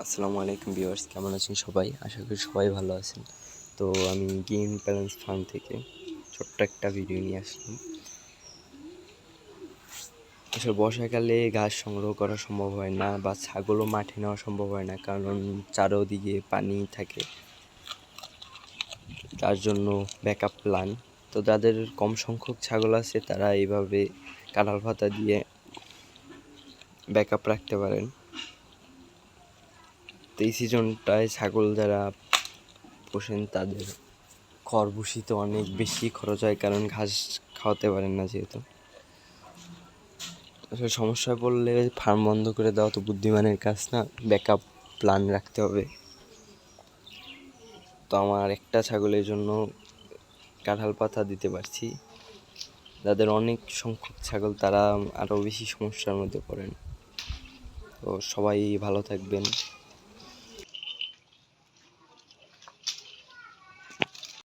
আসসালামু আলাইকুম ভিউয়ার্স, কেমন আছেন সবাই? আশা করি সবাই ভালো আছেন। তো আমি গ্রিন প্যালেন্স ফার্ম থেকে ছোট্ট একটা ভিডিও নিয়ে আসলাম। আসলে বর্ষাকালে ঘাস সংগ্রহ করা সম্ভব হয় না বা ছাগলও মাঠে নেওয়া সম্ভব হয় না, কারণ চারোদিকে পানি থাকে। তার জন্য ব্যাকআপ প্ল্যান, তো যাদের কম সংখ্যক ছাগল আছে তারা এইভাবে কাঁঠাল পাতা দিয়ে ব্যাকআপ রাখতে পারেন। তো এই সিজনটায় ছাগল যারা পোষেন তাদের খড় ভুসিতে অনেক বেশি খরচ হয়, কারণ ঘাস খাওয়াতে পারেন না যেহেতু। আসলে সমস্যায় পড়লে ফার্ম বন্ধ করে দেওয়া তো বুদ্ধিমানের কাজ না, ব্যাকআপ প্ল্যান রাখতে হবে। তো আমার একটা ছাগলের জন্য কাঁঠাল পাতা দিতে পারছি। যাদের অনেক সংখ্যক ছাগল তারা আরও বেশি সমস্যার মধ্যে পড়েন। তো সবাই ভালো থাকবেন।